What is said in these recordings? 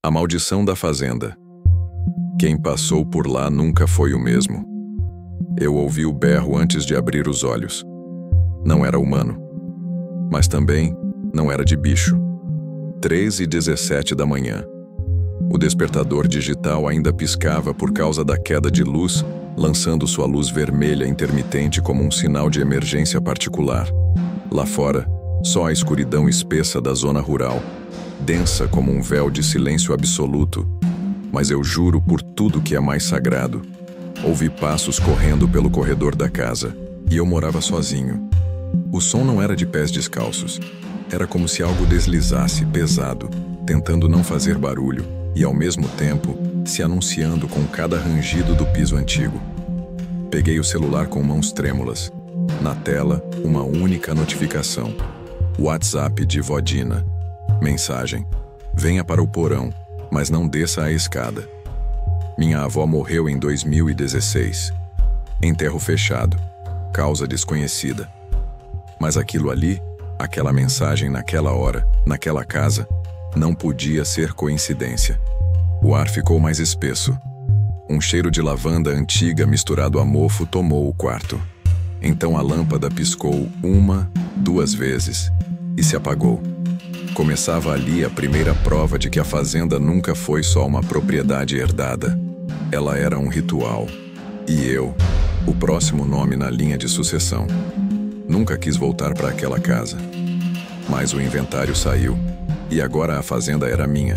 A maldição da fazenda. Quem passou por lá nunca foi o mesmo. Eu ouvi o berro antes de abrir os olhos. Não era humano. Mas também não era de bicho. 3h17 da manhã. O despertador digital ainda piscava por causa da queda de luz, lançando sua luz vermelha intermitente como um sinal de emergência particular. Lá fora, só a escuridão espessa da zona rural, densa como um véu de silêncio absoluto. Mas eu juro por tudo que é mais sagrado, ouvi passos correndo pelo corredor da casa, e eu morava sozinho. O som não era de pés descalços. Era como se algo deslizasse, pesado, tentando não fazer barulho, e ao mesmo tempo se anunciando com cada rangido do piso antigo. Peguei o celular com mãos trêmulas. Na tela, uma única notificação. WhatsApp de vó Dina. Mensagem: venha para o porão, mas não desça a escada. Minha avó morreu em 2016. Enterro fechado. Causa desconhecida. Mas aquilo ali, aquela mensagem naquela hora, naquela casa, não podia ser coincidência. O ar ficou mais espesso. Um cheiro de lavanda antiga misturado a mofo tomou o quarto. Então a lâmpada piscou 1, 2 vezes e se apagou. Começava ali a primeira prova de que a fazenda nunca foi só uma propriedade herdada. Ela era um ritual. E eu, o próximo nome na linha de sucessão. Nunca quis voltar para aquela casa. Mas o inventário saiu. E agora a fazenda era minha.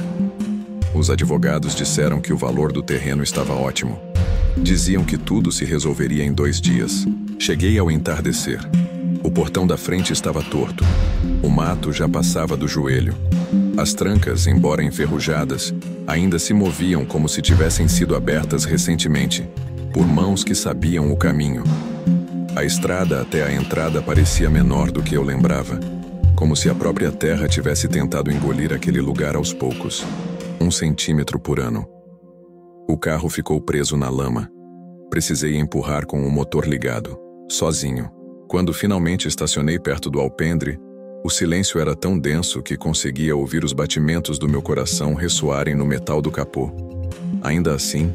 Os advogados disseram que o valor do terreno estava ótimo. Diziam que tudo se resolveria em 2 dias. Cheguei ao entardecer. O portão da frente estava torto. O mato já passava do joelho. As trancas, embora enferrujadas, ainda se moviam como se tivessem sido abertas recentemente, por mãos que sabiam o caminho. A estrada até a entrada parecia menor do que eu lembrava, como se a própria terra tivesse tentado engolir aquele lugar aos poucos, 1 centímetro por ano. O carro ficou preso na lama. Precisei empurrar com o motor ligado, sozinho. Quando finalmente estacionei perto do alpendre, o silêncio era tão denso que conseguia ouvir os batimentos do meu coração ressoarem no metal do capô. Ainda assim,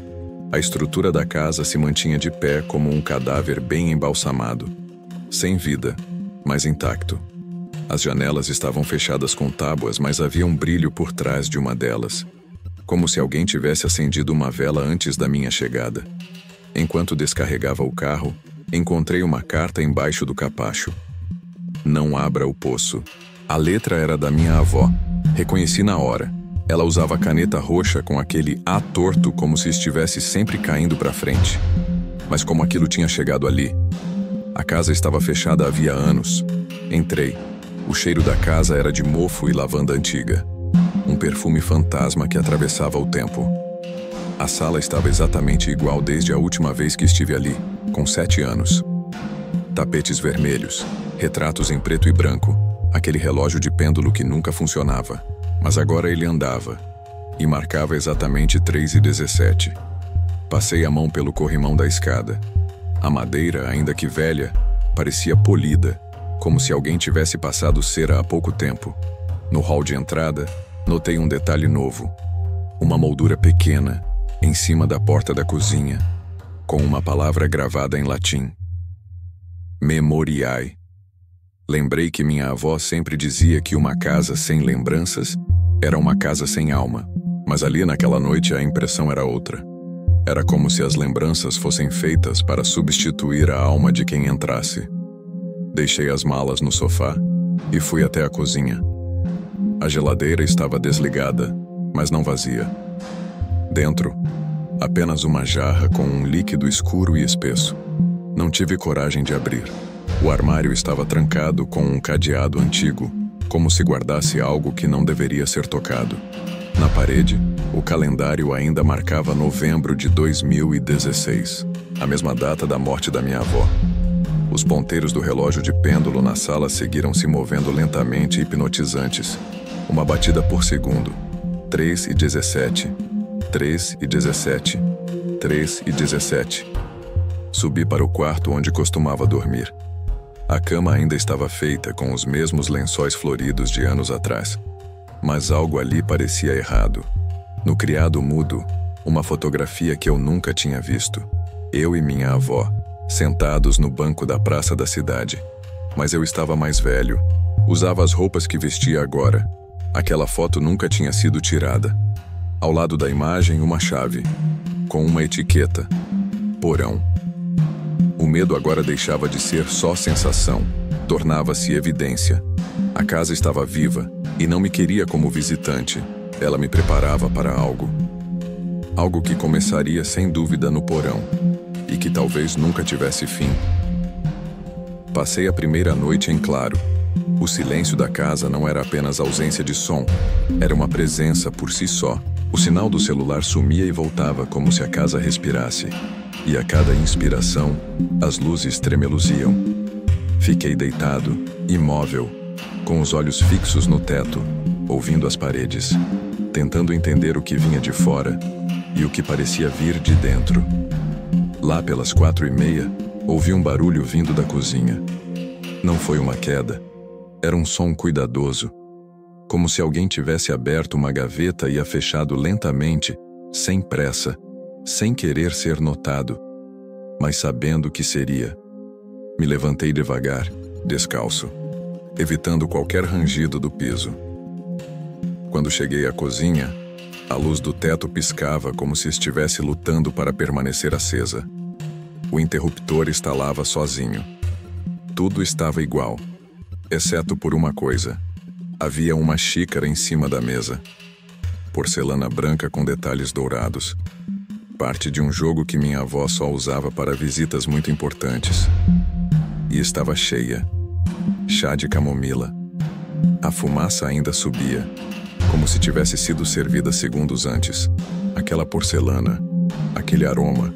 a estrutura da casa se mantinha de pé como um cadáver bem embalsamado. Sem vida, mas intacto. As janelas estavam fechadas com tábuas, mas havia um brilho por trás de uma delas, como se alguém tivesse acendido uma vela antes da minha chegada. Enquanto descarregava o carro, encontrei uma carta embaixo do capacho. Não abra o poço. A letra era da minha avó. Reconheci na hora. Ela usava caneta roxa com aquele A torto como se estivesse sempre caindo para frente. Mas como aquilo tinha chegado ali? A casa estava fechada havia anos. Entrei. O cheiro da casa era de mofo e lavanda antiga. Um perfume fantasma que atravessava o tempo. A sala estava exatamente igual desde a última vez que estive ali, com 7 anos. Tapetes vermelhos, retratos em preto e branco, aquele relógio de pêndulo que nunca funcionava. Mas agora ele andava, e marcava exatamente 3h17. Passei a mão pelo corrimão da escada. A madeira, ainda que velha, parecia polida, como se alguém tivesse passado cera há pouco tempo. No hall de entrada, notei um detalhe novo. Uma moldura pequena, em cima da porta da cozinha, com uma palavra gravada em latim. Memoriae. Lembrei que minha avó sempre dizia que uma casa sem lembranças era uma casa sem alma, mas ali naquela noite a impressão era outra. Era como se as lembranças fossem feitas para substituir a alma de quem entrasse. Deixei as malas no sofá e fui até a cozinha. A geladeira estava desligada, mas não vazia. Dentro, apenas uma jarra com um líquido escuro e espesso. Não tive coragem de abrir. O armário estava trancado com um cadeado antigo, como se guardasse algo que não deveria ser tocado. Na parede, o calendário ainda marcava novembro de 2016, a mesma data da morte da minha avó. Os ponteiros do relógio de pêndulo na sala seguiram se movendo lentamente e hipnotizantes. Uma batida por segundo. 3h17. 3h17. 3h17. Subi para o quarto onde costumava dormir. A cama ainda estava feita com os mesmos lençóis floridos de anos atrás. Mas algo ali parecia errado. No criado mudo, uma fotografia que eu nunca tinha visto. Eu e minha avó, sentados no banco da praça da cidade. Mas eu estava mais velho. Usava as roupas que vestia agora. Aquela foto nunca tinha sido tirada. Ao lado da imagem, uma chave, com uma etiqueta: porão. O medo agora deixava de ser só sensação, tornava-se evidência. A casa estava viva e não me queria como visitante. Ela me preparava para algo. Algo que começaria sem dúvida no porão e que talvez nunca tivesse fim. Passei a primeira noite em claro. O silêncio da casa não era apenas ausência de som, era uma presença por si só. O sinal do celular sumia e voltava como se a casa respirasse. E a cada inspiração, as luzes tremeluziam. Fiquei deitado, imóvel, com os olhos fixos no teto, ouvindo as paredes, tentando entender o que vinha de fora e o que parecia vir de dentro. Lá pelas 4:30, ouvi um barulho vindo da cozinha. Não foi uma queda, era um som cuidadoso, como se alguém tivesse aberto uma gaveta e a fechado lentamente, sem pressa, sem querer ser notado, mas sabendo que seria. Me levantei devagar, descalço, evitando qualquer rangido do piso. Quando cheguei à cozinha, a luz do teto piscava como se estivesse lutando para permanecer acesa. O interruptor instalava sozinho. Tudo estava igual, exceto por uma coisa. Havia uma xícara em cima da mesa. Porcelana branca com detalhes dourados. Parte de um jogo que minha avó só usava para visitas muito importantes. E estava cheia. Chá de camomila. A fumaça ainda subia, como se tivesse sido servida segundos antes. Aquela porcelana, aquele aroma,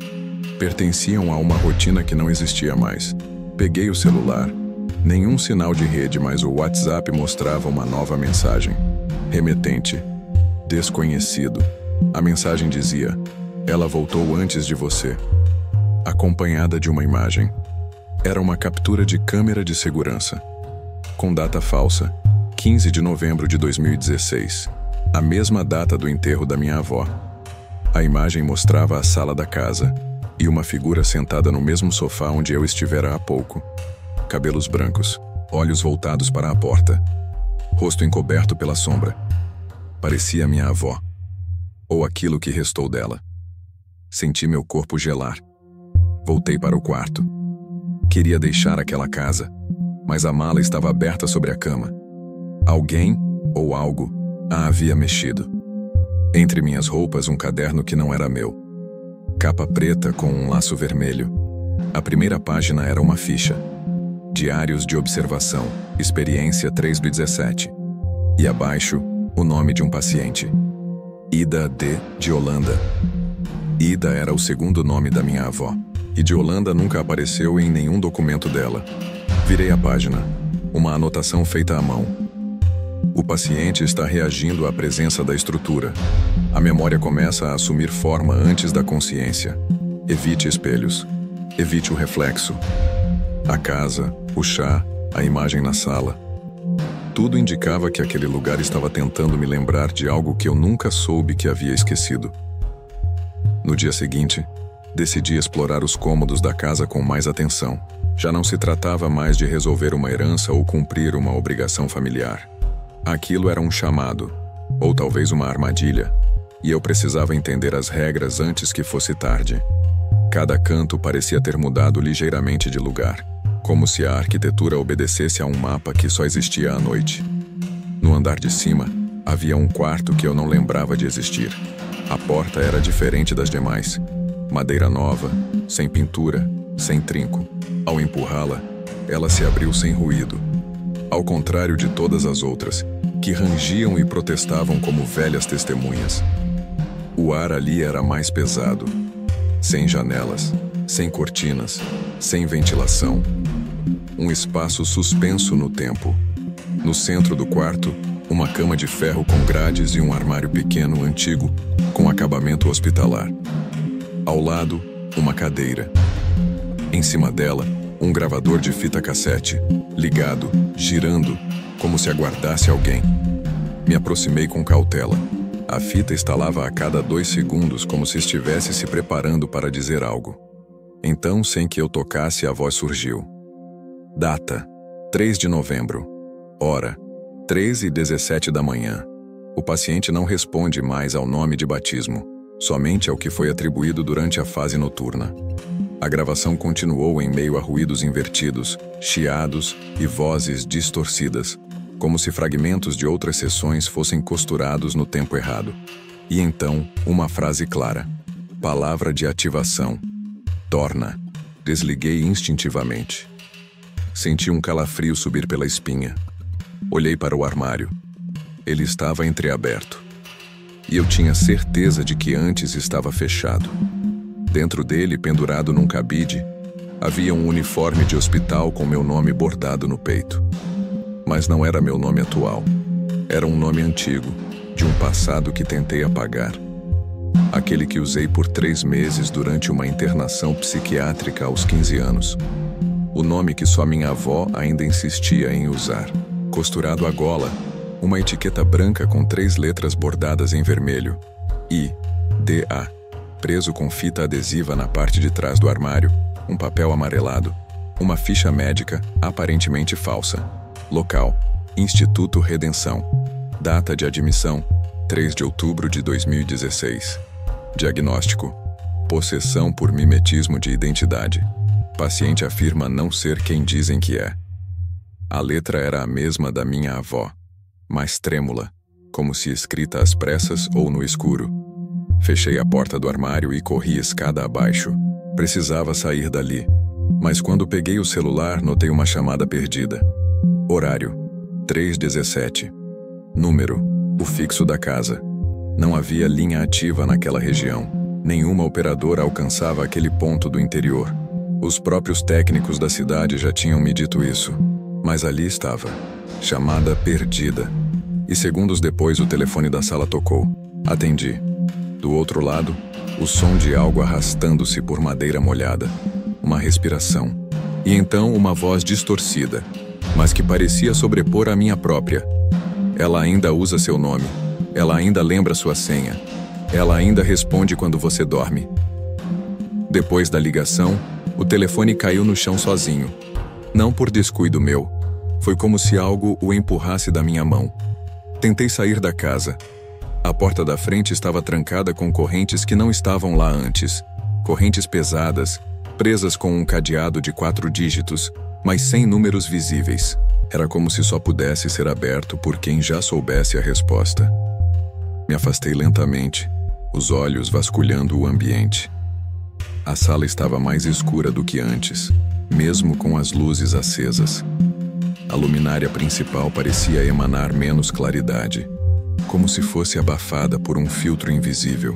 pertenciam a uma rotina que não existia mais. Peguei o celular. Nenhum sinal de rede, mas o WhatsApp mostrava uma nova mensagem. Remetente. Desconhecido. A mensagem dizia: "Ela voltou antes de você", acompanhada de uma imagem. Era uma captura de câmera de segurança, com data falsa, 15 de novembro de 2016, a mesma data do enterro da minha avó. A imagem mostrava a sala da casa e uma figura sentada no mesmo sofá onde eu estivera há pouco. Cabelos brancos, olhos voltados para a porta, rosto encoberto pela sombra. Parecia minha avó, ou aquilo que restou dela. Senti meu corpo gelar. Voltei para o quarto. Queria deixar aquela casa, mas a mala estava aberta sobre a cama. Alguém, ou algo, a havia mexido. Entre minhas roupas, um caderno que não era meu. Capa preta com um laço vermelho. A primeira página era uma ficha. Diários de observação, experiência 3/17. E abaixo, o nome de um paciente. Ida de Holanda. Ida era o segundo nome da minha avó, e de Holanda nunca apareceu em nenhum documento dela. Virei a página. Uma anotação feita à mão. O paciente está reagindo à presença da estrutura. A memória começa a assumir forma antes da consciência. Evite espelhos. Evite o reflexo. A casa, o chá, a imagem na sala. Tudo indicava que aquele lugar estava tentando me lembrar de algo que eu nunca soube que havia esquecido. No dia seguinte, decidi explorar os cômodos da casa com mais atenção. Já não se tratava mais de resolver uma herança ou cumprir uma obrigação familiar. Aquilo era um chamado, ou talvez uma armadilha, e eu precisava entender as regras antes que fosse tarde. Cada canto parecia ter mudado ligeiramente de lugar, como se a arquitetura obedecesse a um mapa que só existia à noite. No andar de cima, havia um quarto que eu não lembrava de existir. A porta era diferente das demais. Madeira nova, sem pintura, sem trinco. Ao empurrá-la, ela se abriu sem ruído. Ao contrário de todas as outras, que rangiam e protestavam como velhas testemunhas. O ar ali era mais pesado. Sem janelas, sem cortinas, sem ventilação. Um espaço suspenso no tempo. No centro do quarto, uma cama de ferro com grades e um armário pequeno, antigo, com acabamento hospitalar. Ao lado, uma cadeira. Em cima dela, um gravador de fita cassete, ligado, girando, como se aguardasse alguém. Me aproximei com cautela. A fita estalava a cada 2 segundos como se estivesse se preparando para dizer algo. Então, sem que eu tocasse, a voz surgiu. Data: 3 de novembro. Hora: 13h17 da manhã. O paciente não responde mais ao nome de batismo, somente ao que foi atribuído durante a fase noturna. A gravação continuou em meio a ruídos invertidos, chiados e vozes distorcidas, como se fragmentos de outras sessões fossem costurados no tempo errado. E então, uma frase clara. Palavra de ativação. Torna. Desliguei instintivamente. Senti um calafrio subir pela espinha. Olhei para o armário. Ele estava entreaberto. E eu tinha certeza de que antes estava fechado. Dentro dele, pendurado num cabide, havia um uniforme de hospital com meu nome bordado no peito. Mas não era meu nome atual. Era um nome antigo, de um passado que tentei apagar. Aquele que usei por 3 meses durante uma internação psiquiátrica aos 15 anos. O nome que só minha avó ainda insistia em usar. Costurado à gola, uma etiqueta branca com 3 letras bordadas em vermelho. I-D-A. Preso com fita adesiva na parte de trás do armário, um papel amarelado, uma ficha médica aparentemente falsa. Local: Instituto Redenção. Data de admissão: 3 de outubro de 2016. Diagnóstico: possessão por mimetismo de identidade. Paciente afirma não ser quem dizem que é. A letra era a mesma da minha avó, mas trêmula, como se escrita às pressas ou no escuro. Fechei a porta do armário e corri escada abaixo. Precisava sair dali, mas quando peguei o celular, notei uma chamada perdida. Horário: 3h17. Número: o fixo da casa. Não havia linha ativa naquela região. Nenhuma operadora alcançava aquele ponto do interior. Os próprios técnicos da cidade já tinham me dito isso. Mas ali estava. Chamada perdida. E segundos depois o telefone da sala tocou. Atendi. Do outro lado, o som de algo arrastando-se por madeira molhada. Uma respiração. E então uma voz distorcida, mas que parecia sobrepor a minha própria. Ela ainda usa seu nome. Ela ainda lembra sua senha. Ela ainda responde quando você dorme. Depois da ligação, o telefone caiu no chão sozinho. Não por descuido meu. Foi como se algo o empurrasse da minha mão. Tentei sair da casa. A porta da frente estava trancada com correntes que não estavam lá antes. Correntes pesadas, presas com um cadeado de 4 dígitos, mas sem números visíveis. Era como se só pudesse ser aberto por quem já soubesse a resposta. Me afastei lentamente, os olhos vasculhando o ambiente. A sala estava mais escura do que antes, mesmo com as luzes acesas. A luminária principal parecia emanar menos claridade, como se fosse abafada por um filtro invisível.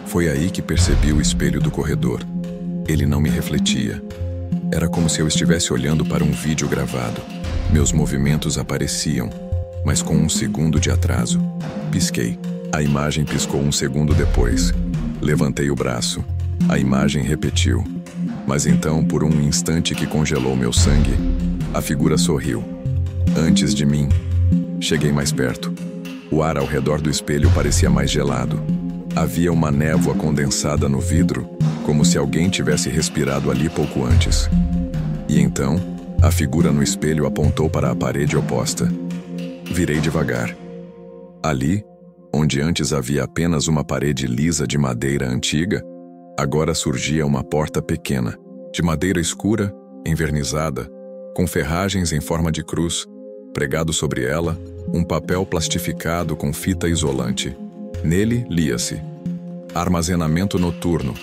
Foi aí que percebi o espelho do corredor. Ele não me refletia. Era como se eu estivesse olhando para um vídeo gravado. Meus movimentos apareciam, mas com 1 segundo de atraso. Pisquei. A imagem piscou 1 segundo depois. Levantei o braço. A imagem repetiu. Mas então, por um instante que congelou meu sangue, a figura sorriu. Antes de mim. Cheguei mais perto. O ar ao redor do espelho parecia mais gelado. Havia uma névoa condensada no vidro, como se alguém tivesse respirado ali pouco antes. E então, a figura no espelho apontou para a parede oposta. Virei devagar. Ali, onde antes havia apenas uma parede lisa de madeira antiga, agora surgia uma porta pequena, de madeira escura, envernizada, com ferragens em forma de cruz, pregado sobre ela, um papel plastificado com fita isolante. Nele, lia-se: armazenamento noturno,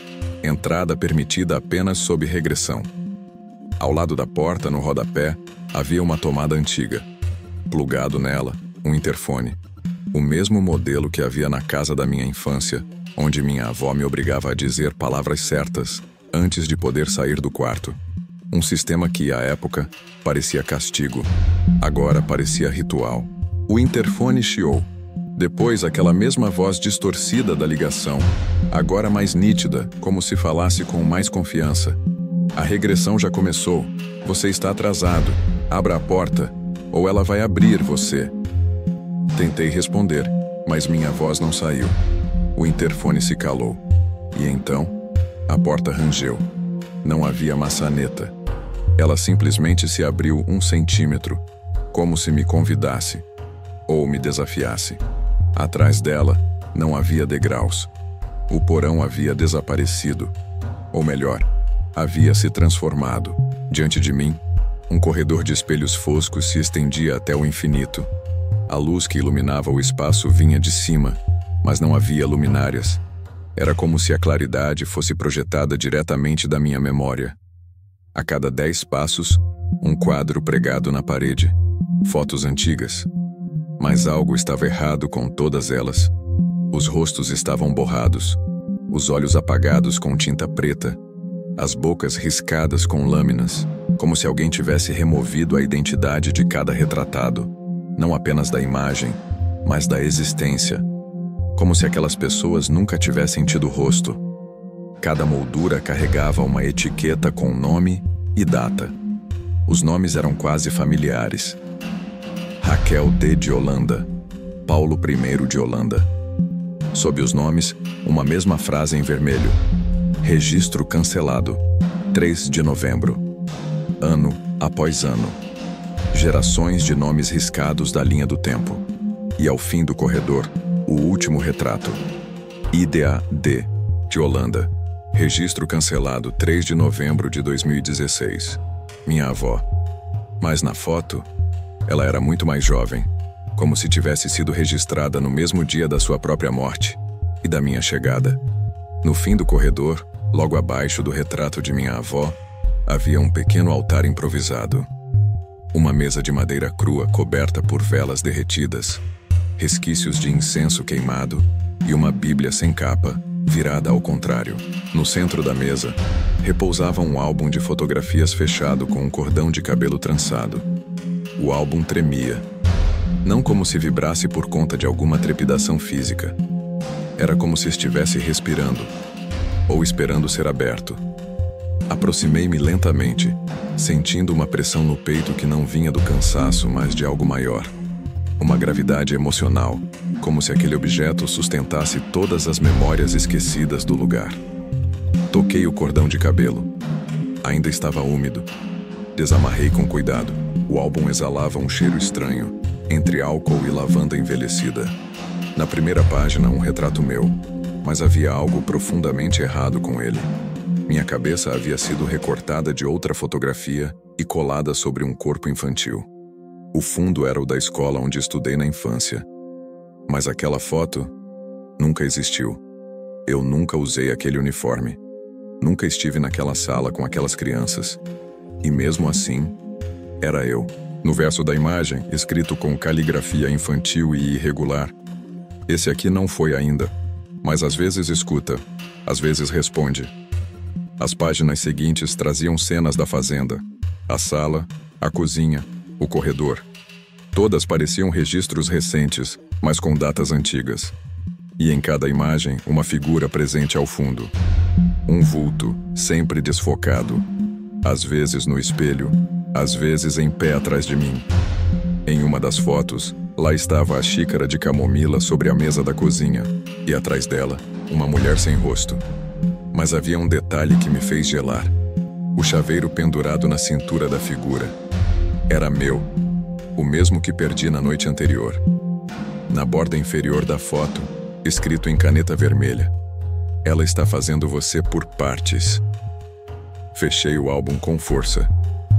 entrada permitida apenas sob regressão. Ao lado da porta, no rodapé, havia uma tomada antiga. Plugado nela, um interfone. O mesmo modelo que havia na casa da minha infância, onde minha avó me obrigava a dizer palavras certas antes de poder sair do quarto. Um sistema que, à época, parecia castigo. Agora parecia ritual. O interfone chiou. Depois, aquela mesma voz distorcida da ligação, agora mais nítida, como se falasse com mais confiança. A regressão já começou. Você está atrasado. Abra a porta, ou ela vai abrir você. Tentei responder, Mas minha voz não saiu. O interfone se calou. E então, a porta rangeu. Não havia maçaneta. Ela simplesmente se abriu 1 centímetro, como se me convidasse, ou me desafiasse. Atrás dela, não havia degraus. O porão havia desaparecido. Ou melhor, havia se transformado. Diante de mim, um corredor de espelhos foscos se estendia até o infinito. A luz que iluminava o espaço vinha de cima, mas não havia luminárias. Era como se a claridade fosse projetada diretamente da minha memória. A cada 10 passos, um quadro pregado na parede. Fotos antigas. Mas algo estava errado com todas elas. Os rostos estavam borrados, os olhos apagados com tinta preta, as bocas riscadas com lâminas, como se alguém tivesse removido a identidade de cada retratado, não apenas da imagem, mas da existência, como se aquelas pessoas nunca tivessem tido rosto. Cada moldura carregava uma etiqueta com nome e data. Os nomes eram quase familiares. Raquel D. de Holanda, Paulo I de Holanda. Sob os nomes, uma mesma frase em vermelho. Registro cancelado, 3 de novembro. Ano após ano. Gerações de nomes riscados da linha do tempo. E ao fim do corredor, o último retrato. Idea D. de Holanda. Registro cancelado, 3 de novembro de 2016. Minha avó. Mas na foto, ela era muito mais jovem, como se tivesse sido registrada no mesmo dia da sua própria morte e da minha chegada. No fim do corredor, logo abaixo do retrato de minha avó, havia um pequeno altar improvisado. Uma mesa de madeira crua coberta por velas derretidas, resquícios de incenso queimado e uma Bíblia sem capa, virada ao contrário. No centro da mesa, repousava um álbum de fotografias fechado com um cordão de cabelo trançado. O álbum tremia, não como se vibrasse por conta de alguma trepidação física. Era como se estivesse respirando, ou esperando ser aberto. Aproximei-me lentamente, sentindo uma pressão no peito que não vinha do cansaço, mas de algo maior. Uma gravidade emocional, como se aquele objeto sustentasse todas as memórias esquecidas do lugar. Toquei o cordão de cabelo. Ainda estava úmido. Desamarrei com cuidado. O álbum exalava um cheiro estranho, entre álcool e lavanda envelhecida. Na primeira página, um retrato meu, mas havia algo profundamente errado com ele. Minha cabeça havia sido recortada de outra fotografia e colada sobre um corpo infantil. O fundo era o da escola onde estudei na infância. Mas aquela foto nunca existiu. Eu nunca usei aquele uniforme. Nunca estive naquela sala com aquelas crianças. E mesmo assim, era eu. No verso da imagem, escrito com caligrafia infantil e irregular, esse aqui não foi ainda, mas às vezes escuta, às vezes responde. As páginas seguintes traziam cenas da fazenda, a sala, a cozinha, o corredor. Todas pareciam registros recentes, mas com datas antigas. E em cada imagem, uma figura presente ao fundo. Um vulto, sempre desfocado. Às vezes no espelho, às vezes em pé atrás de mim. Em uma das fotos, lá estava a xícara de camomila sobre a mesa da cozinha, e atrás dela, uma mulher sem rosto. Mas havia um detalhe que me fez gelar. O chaveiro pendurado na cintura da figura. Era meu, o mesmo que perdi na noite anterior. Na borda inferior da foto, escrito em caneta vermelha: ela está fazendo você por partes. Fechei o álbum com força,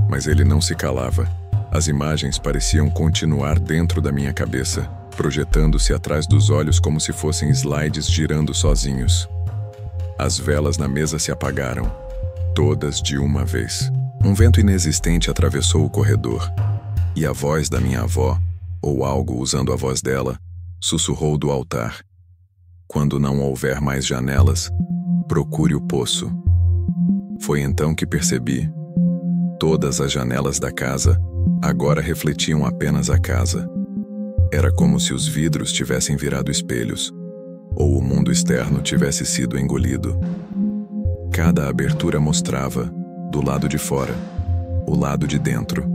mas ele não se calava. As imagens pareciam continuar dentro da minha cabeça, projetando-se atrás dos olhos como se fossem slides girando sozinhos. As velas na mesa se apagaram, todas de uma vez. Um vento inexistente atravessou o corredor, e a voz da minha avó, ou algo usando a voz dela, sussurrou do altar: quando não houver mais janelas, procure o poço. Foi então que percebi. Todas as janelas da casa agora refletiam apenas a casa. Era como se os vidros tivessem virado espelhos, ou o mundo externo tivesse sido engolido. Cada abertura mostrava, do lado de fora, o lado de dentro.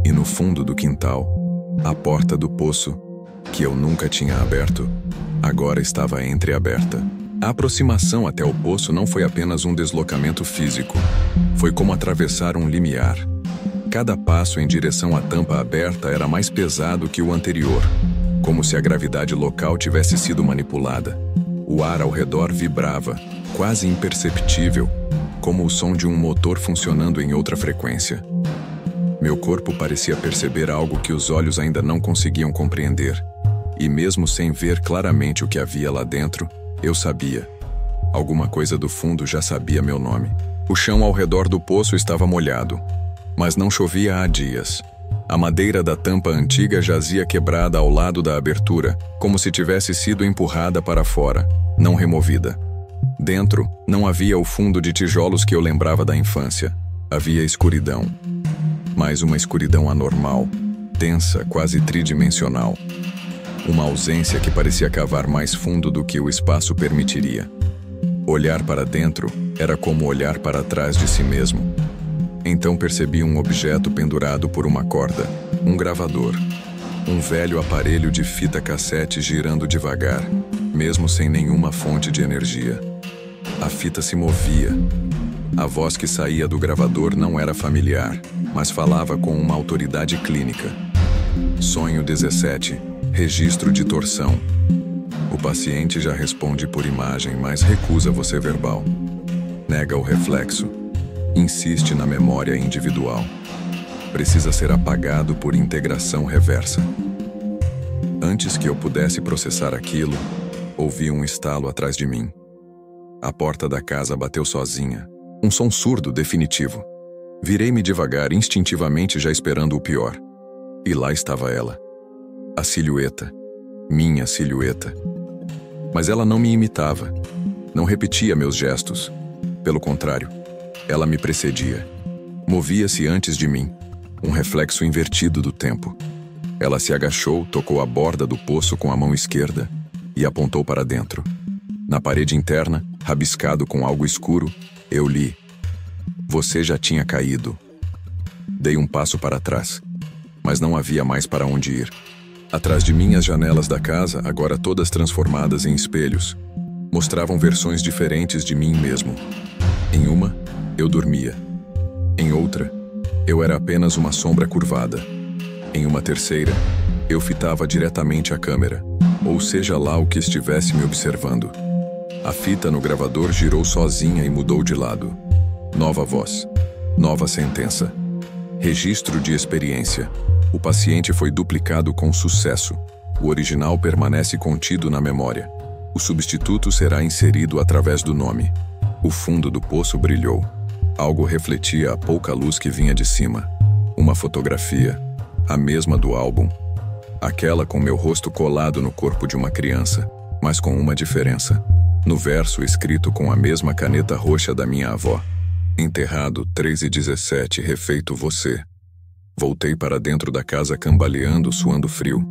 E no fundo do quintal, a porta do poço que eu nunca tinha aberto, agora estava entreaberta. A aproximação até o poço não foi apenas um deslocamento físico. Foi como atravessar um limiar. Cada passo em direção à tampa aberta era mais pesado que o anterior, como se a gravidade local tivesse sido manipulada. O ar ao redor vibrava, quase imperceptível, como o som de um motor funcionando em outra frequência. Meu corpo parecia perceber algo que os olhos ainda não conseguiam compreender. E mesmo sem ver claramente o que havia lá dentro, eu sabia. Alguma coisa do fundo já sabia meu nome. O chão ao redor do poço estava molhado, mas não chovia há dias. A madeira da tampa antiga jazia quebrada ao lado da abertura, como se tivesse sido empurrada para fora, não removida. Dentro, não havia o fundo de tijolos que eu lembrava da infância. Havia escuridão. Mas uma escuridão anormal, densa, quase tridimensional. Uma ausência que parecia cavar mais fundo do que o espaço permitiria. Olhar para dentro era como olhar para trás de si mesmo. Então percebi um objeto pendurado por uma corda, um gravador. Um velho aparelho de fita cassete girando devagar, mesmo sem nenhuma fonte de energia. A fita se movia. A voz que saía do gravador não era familiar, mas falava com uma autoridade clínica. Sonho 17. Registro de torção. O paciente já responde por imagem, mas recusa você verbal. Nega o reflexo. Insiste na memória individual. Precisa ser apagado por integração reversa. Antes que eu pudesse processar aquilo, ouvi um estalo atrás de mim. A porta da casa bateu sozinha. Um som surdo, definitivo. Virei-me devagar, instintivamente já esperando o pior. E lá estava ela. A silhueta. Minha silhueta. Mas ela não me imitava. Não repetia meus gestos. Pelo contrário, ela me precedia. Movia-se antes de mim. Um reflexo invertido do tempo. Ela se agachou, tocou a borda do poço com a mão esquerda e apontou para dentro. Na parede interna, rabiscado com algo escuro, eu li: você já tinha caído. Dei um passo para trás, mas não havia mais para onde ir. Atrás de mim, as janelas da casa, agora todas transformadas em espelhos, mostravam versões diferentes de mim mesmo. Em uma, eu dormia. Em outra, eu era apenas uma sombra curvada. Em uma terceira, eu fitava diretamente a câmera, ou seja lá o que estivesse me observando. A fita no gravador girou sozinha e mudou de lado. Nova voz. Nova sentença. Registro de experiência. O paciente foi duplicado com sucesso. O original permanece contido na memória. O substituto será inserido através do nome. O fundo do poço brilhou. Algo refletia a pouca luz que vinha de cima. Uma fotografia, a mesma do álbum. Aquela com meu rosto colado no corpo de uma criança, mas com uma diferença. No verso escrito com a mesma caneta roxa da minha avó. Enterrado 3/17, refeito você. Voltei para dentro da casa cambaleando, suando frio.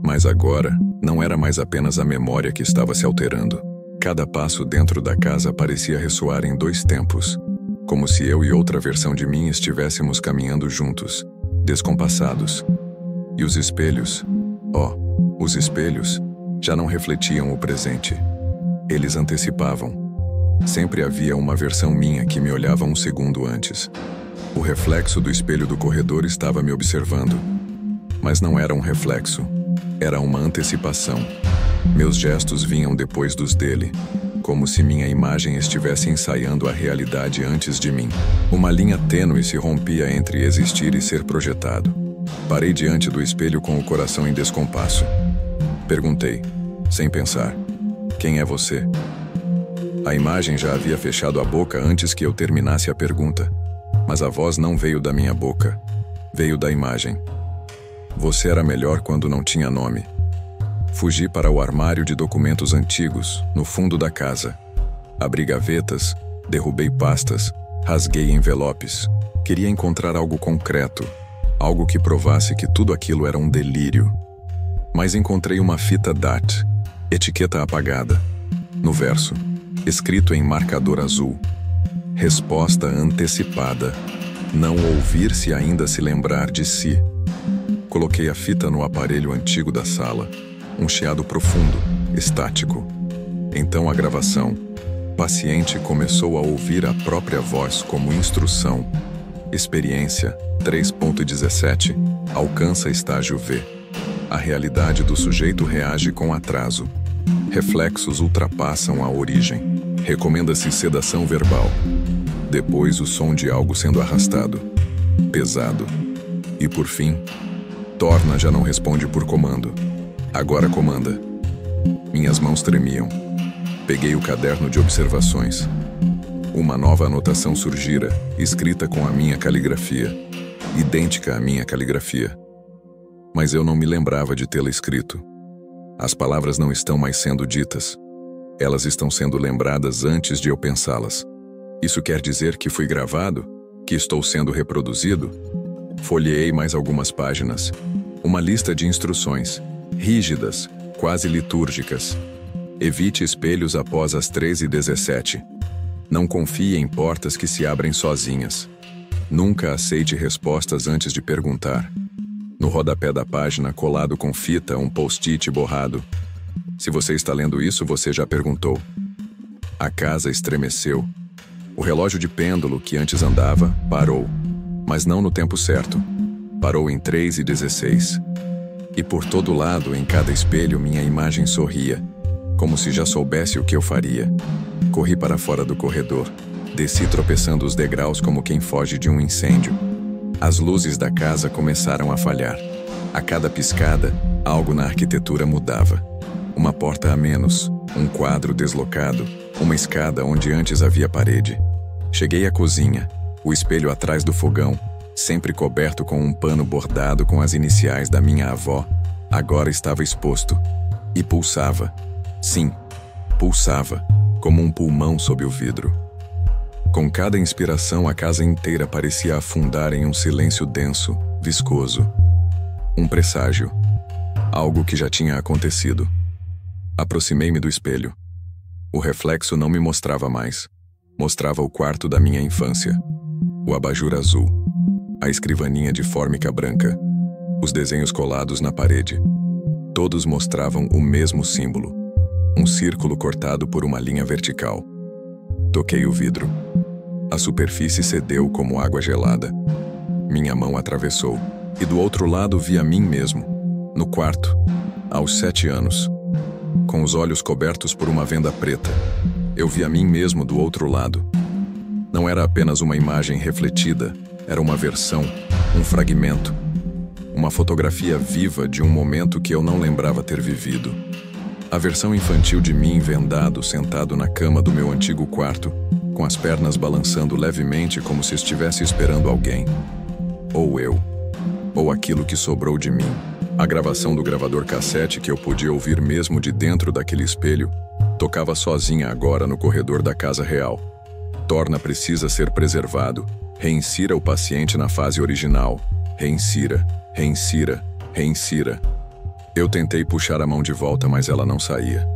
Mas agora, não era mais apenas a memória que estava se alterando. Cada passo dentro da casa parecia ressoar em 2 tempos, como se eu e outra versão de mim estivéssemos caminhando juntos, descompassados. E os espelhos, os espelhos, já não refletiam o presente. Eles antecipavam. Sempre havia uma versão minha que me olhava um segundo antes. O reflexo do espelho do corredor estava me observando. Mas não era um reflexo. Era uma antecipação. Meus gestos vinham depois dos dele, como se minha imagem estivesse ensaiando a realidade antes de mim. Uma linha tênue se rompia entre existir e ser projetado. Parei diante do espelho com o coração em descompasso. Perguntei, sem pensar: quem é você? A imagem já havia fechado a boca antes que eu terminasse a pergunta. Mas a voz não veio da minha boca. Veio da imagem. Você era melhor quando não tinha nome. Fugi para o armário de documentos antigos, no fundo da casa. Abri gavetas, derrubei pastas, rasguei envelopes. Queria encontrar algo concreto, algo que provasse que tudo aquilo era um delírio. Mas encontrei uma fita DAT, etiqueta apagada. No verso, escrito em marcador azul: resposta antecipada. Não ouvir-se ainda se lembrar de si. Coloquei a fita no aparelho antigo da sala. Um chiado profundo, estático. Então a gravação. Paciente começou a ouvir a própria voz como instrução. Experiência 3.17 alcança estágio V. A realidade do sujeito reage com atraso. Reflexos ultrapassam a origem. Recomenda-se sedação verbal. Depois o som de algo sendo arrastado. Pesado. E por fim, Torna já não responde por comando. Agora comanda. Minhas mãos tremiam. Peguei o caderno de observações. Uma nova anotação surgira, escrita com a minha caligrafia, idêntica à minha caligrafia. Mas eu não me lembrava de tê-la escrito. As palavras não estão mais sendo ditas. Elas estão sendo lembradas antes de eu pensá-las. Isso quer dizer que fui gravado? Que estou sendo reproduzido? Folheei mais algumas páginas. Uma lista de instruções, rígidas, quase litúrgicas. Evite espelhos após as 13h17. Não confie em portas que se abrem sozinhas. Nunca aceite respostas antes de perguntar. No rodapé da página, colado com fita, um post-it borrado. Se você está lendo isso, você já perguntou. A casa estremeceu. O relógio de pêndulo que antes andava, parou. Mas não no tempo certo. Parou em 3h16. E por todo lado, em cada espelho, minha imagem sorria, como se já soubesse o que eu faria. Corri para fora do corredor. Desci tropeçando os degraus como quem foge de um incêndio. As luzes da casa começaram a falhar. A cada piscada, algo na arquitetura mudava. Uma porta a menos, um quadro deslocado, uma escada onde antes havia parede. Cheguei à cozinha, o espelho atrás do fogão, sempre coberto com um pano bordado com as iniciais da minha avó, agora estava exposto. E pulsava. Sim, pulsava, como um pulmão sob o vidro. Com cada inspiração, a casa inteira parecia afundar em um silêncio denso, viscoso. Um presságio. Algo que já tinha acontecido. Aproximei-me do espelho. O reflexo não me mostrava mais. Mostrava o quarto da minha infância. O abajur azul. A escrivaninha de fórmica branca. Os desenhos colados na parede. Todos mostravam o mesmo símbolo. Um círculo cortado por uma linha vertical. Toquei o vidro. A superfície cedeu como água gelada. Minha mão atravessou. E do outro lado vi a mim mesmo. No quarto. Aos 7 anos. Com os olhos cobertos por uma venda preta. Eu vi a mim mesmo do outro lado. Não era apenas uma imagem refletida. Era uma versão. Um fragmento. Uma fotografia viva de um momento que eu não lembrava ter vivido. A versão infantil de mim vendado, sentado na cama do meu antigo quarto, com as pernas balançando levemente como se estivesse esperando alguém. Ou eu. Ou aquilo que sobrou de mim. A gravação do gravador cassete que eu podia ouvir mesmo de dentro daquele espelho, tocava sozinha agora no corredor da casa real. Torna precisa ser preservado. Reinsira o paciente na fase original. Reinsira, reinsira, reinsira. Eu tentei puxar a mão de volta, mas ela não saía.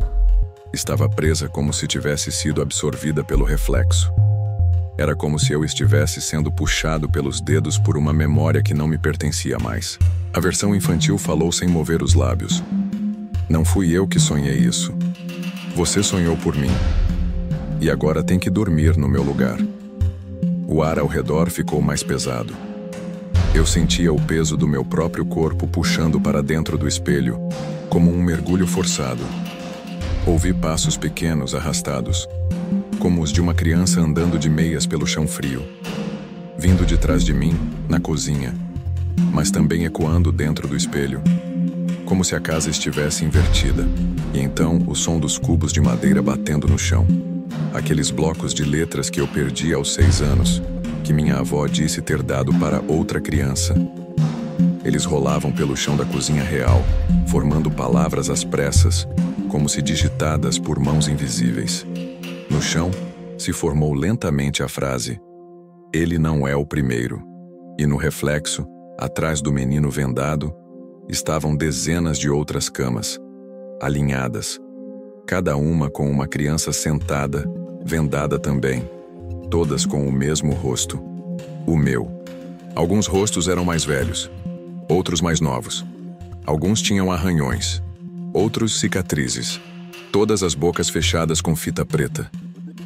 Estava presa como se tivesse sido absorvida pelo reflexo. Era como se eu estivesse sendo puxado pelos dedos por uma memória que não me pertencia mais. A versão infantil falou sem mover os lábios. Não fui eu que sonhei isso. Você sonhou por mim. E agora tem que dormir no meu lugar. O ar ao redor ficou mais pesado. Eu sentia o peso do meu próprio corpo puxando para dentro do espelho, como um mergulho forçado. Ouvi passos pequenos arrastados, como os de uma criança andando de meias pelo chão frio, vindo de trás de mim, na cozinha, mas também ecoando dentro do espelho, como se a casa estivesse invertida, e então o som dos cubos de madeira batendo no chão, aqueles blocos de letras que eu perdi aos 6 anos, que minha avó disse ter dado para outra criança. Eles rolavam pelo chão da cozinha real, formando palavras às pressas, como se digitadas por mãos invisíveis. No chão, se formou lentamente a frase: "Ele não é o primeiro." E no reflexo, atrás do menino vendado, estavam dezenas de outras camas, alinhadas, cada uma com uma criança sentada, vendada também. Todas com o mesmo rosto. O meu. Alguns rostos eram mais velhos, outros mais novos. Alguns tinham arranhões. Outros cicatrizes. Todas as bocas fechadas com fita preta.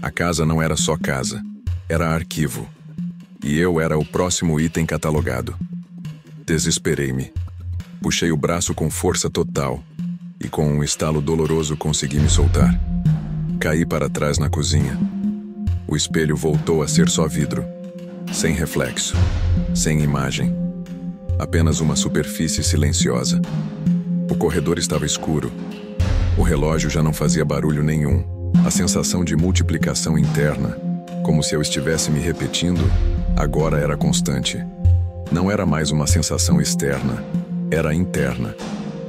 A casa não era só casa. Era arquivo. E eu era o próximo item catalogado. Desesperei-me. Puxei o braço com força total. E com um estalo doloroso consegui me soltar. Caí para trás na cozinha. O espelho voltou a ser só vidro. Sem reflexo. Sem imagem. Apenas uma superfície silenciosa. O corredor estava escuro. O relógio já não fazia barulho nenhum. A sensação de multiplicação interna, como se eu estivesse me repetindo, agora era constante. Não era mais uma sensação externa, era interna.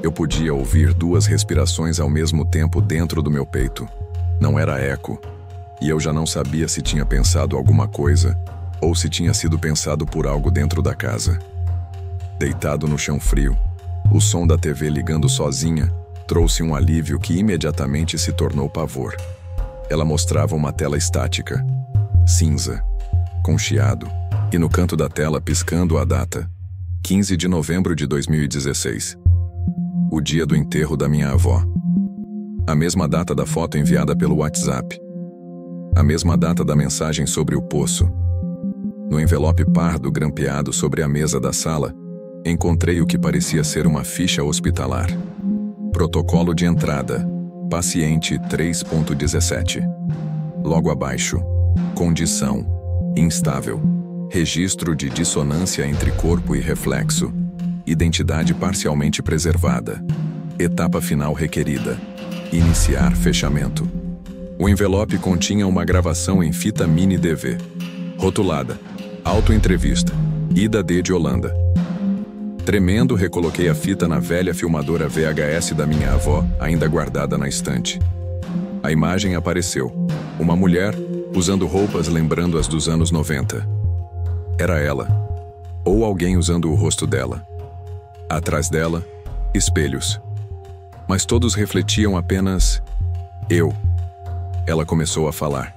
Eu podia ouvir 2 respirações ao mesmo tempo dentro do meu peito. Não era eco. E eu já não sabia se tinha pensado alguma coisa ou se tinha sido pensado por algo dentro da casa. Deitado no chão frio, o som da TV ligando sozinha trouxe um alívio que imediatamente se tornou pavor. Ela mostrava uma tela estática, cinza, com chiado, e no canto da tela piscando a data, 15 de novembro de 2016. O dia do enterro da minha avó. A mesma data da foto enviada pelo WhatsApp. A mesma data da mensagem sobre o poço. No envelope pardo grampeado sobre a mesa da sala, encontrei o que parecia ser uma ficha hospitalar. Protocolo de entrada. Paciente 3.17. Logo abaixo. Condição. Instável. Registro de dissonância entre corpo e reflexo. Identidade parcialmente preservada. Etapa final requerida. Iniciar fechamento. O envelope continha uma gravação em fita mini DV. Rotulada. Autoentrevista. Ida D de Holanda. Tremendo, recoloquei a fita na velha filmadora VHS da minha avó, ainda guardada na estante. A imagem apareceu. Uma mulher, usando roupas lembrando as dos anos 90. Era ela. Ou alguém usando o rosto dela. Atrás dela, espelhos. Mas todos refletiam apenas eu. Ela começou a falar.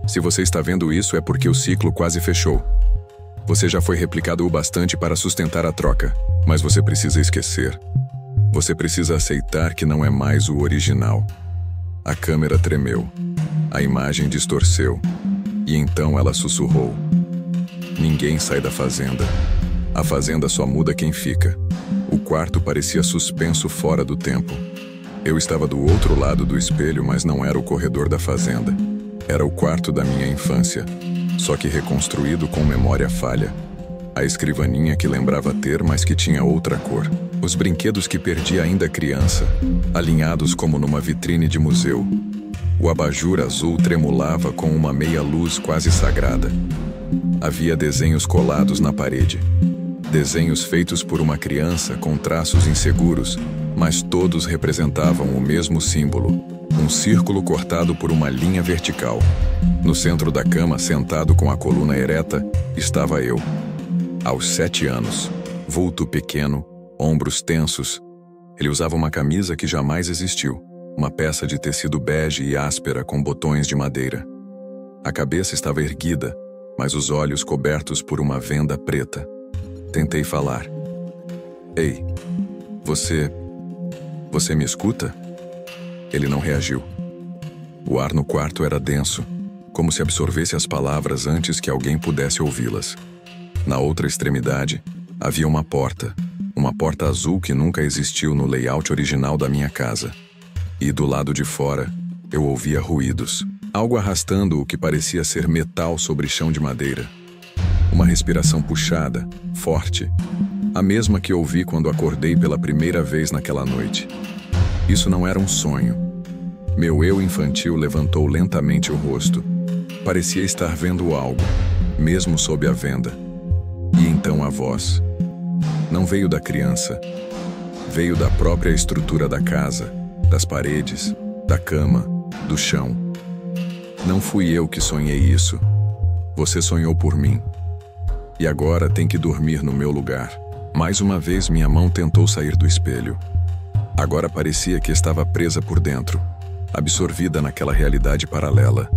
Se você está vendo isso é porque o ciclo quase fechou. Você já foi replicado o bastante para sustentar a troca, mas você precisa esquecer. Você precisa aceitar que não é mais o original. A câmera tremeu. A imagem distorceu. E então ela sussurrou. Ninguém sai da fazenda. A fazenda só muda quem fica. O quarto parecia suspenso fora do tempo. Eu estava do outro lado do espelho, mas não era o corredor da fazenda. Era o quarto da minha infância. Só que reconstruído com memória falha. A escrivaninha que lembrava ter, mas que tinha outra cor. Os brinquedos que perdi ainda criança, alinhados como numa vitrine de museu. O abajur azul tremulava com uma meia-luz quase sagrada. Havia desenhos colados na parede. Desenhos feitos por uma criança com traços inseguros, mas todos representavam o mesmo símbolo. Um círculo cortado por uma linha vertical. No centro da cama, sentado com a coluna ereta, estava eu. Aos 7 anos, vulto pequeno, ombros tensos. Ele usava uma camisa que jamais existiu, uma peça de tecido bege e áspera com botões de madeira. A cabeça estava erguida, mas os olhos cobertos por uma venda preta. Tentei falar. Ei, você me escuta? Ele não reagiu. O ar no quarto era denso, como se absorvesse as palavras antes que alguém pudesse ouvi-las. Na outra extremidade, havia uma porta azul que nunca existiu no layout original da minha casa. E do lado de fora, eu ouvia ruídos. Algo arrastando o que parecia ser metal sobre chão de madeira. Uma respiração puxada, forte, a mesma que ouvi quando acordei pela primeira vez naquela noite. Isso não era um sonho. Meu eu infantil levantou lentamente o rosto. Parecia estar vendo algo, mesmo sob a venda. E então a voz. Não veio da criança. Veio da própria estrutura da casa, das paredes, da cama, do chão. Não fui eu que sonhei isso. Você sonhou por mim. E agora tem que dormir no meu lugar. Mais uma vez minha mão tentou sair do espelho. Agora parecia que estava presa por dentro, absorvida naquela realidade paralela.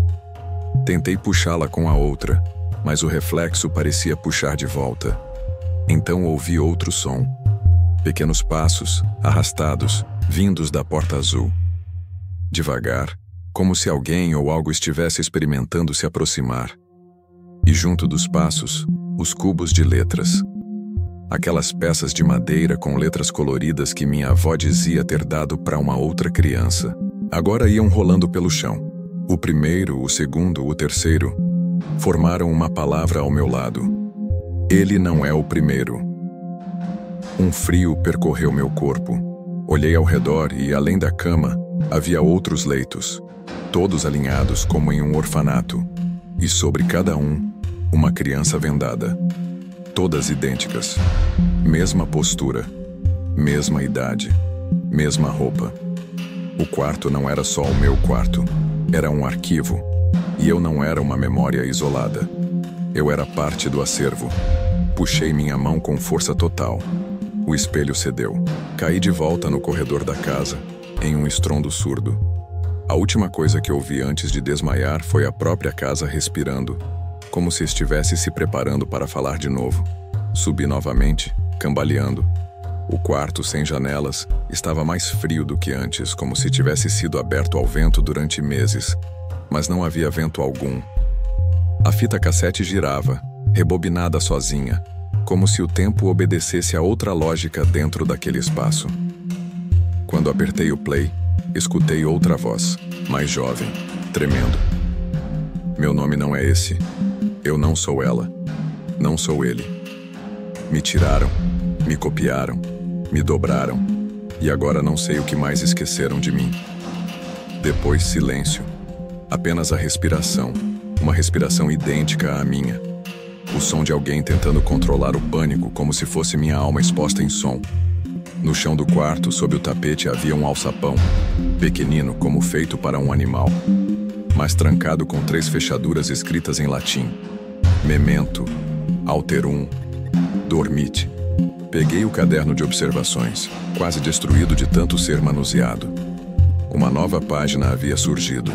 Tentei puxá-la com a outra, mas o reflexo parecia puxar de volta. Então ouvi outro som. Pequenos passos, arrastados, vindos da porta azul. Devagar, como se alguém ou algo estivesse experimentando se aproximar. E junto dos passos, os cubos de letras. Aquelas peças de madeira com letras coloridas que minha avó dizia ter dado para uma outra criança. Agora iam rolando pelo chão. O primeiro, o segundo, o terceiro formaram uma palavra ao meu lado. Ele não é o primeiro. Um frio percorreu meu corpo. Olhei ao redor e, além da cama, havia outros leitos, todos alinhados como em um orfanato, e sobre cada um, uma criança vendada. Todas idênticas. Mesma postura, mesma idade, mesma roupa. O quarto não era só o meu quarto, era um arquivo, e eu não era uma memória isolada. Eu era parte do acervo. Puxei minha mão com força total. O espelho cedeu. Caí de volta no corredor da casa, em um estrondo surdo. A última coisa que ouvi antes de desmaiar foi a própria casa respirando, como se estivesse se preparando para falar de novo. Subi novamente, cambaleando. O quarto, sem janelas, estava mais frio do que antes, como se tivesse sido aberto ao vento durante meses, mas não havia vento algum. A fita cassete girava, rebobinada sozinha, como se o tempo obedecesse a outra lógica dentro daquele espaço. Quando apertei o play, escutei outra voz, mais jovem, tremendo. Meu nome não é esse. Eu não sou ela. Não sou ele. Me tiraram, me copiaram, me dobraram, e agora não sei o que mais esqueceram de mim. Depois silêncio. Apenas a respiração, uma respiração idêntica à minha. O som de alguém tentando controlar o pânico como se fosse minha alma exposta em som. No chão do quarto, sob o tapete, havia um alçapão, pequenino como feito para um animal, mas trancado com 3 fechaduras escritas em latim. Memento, Alterum, Dormite. Peguei o caderno de observações, quase destruído de tanto ser manuseado. Uma nova página havia surgido,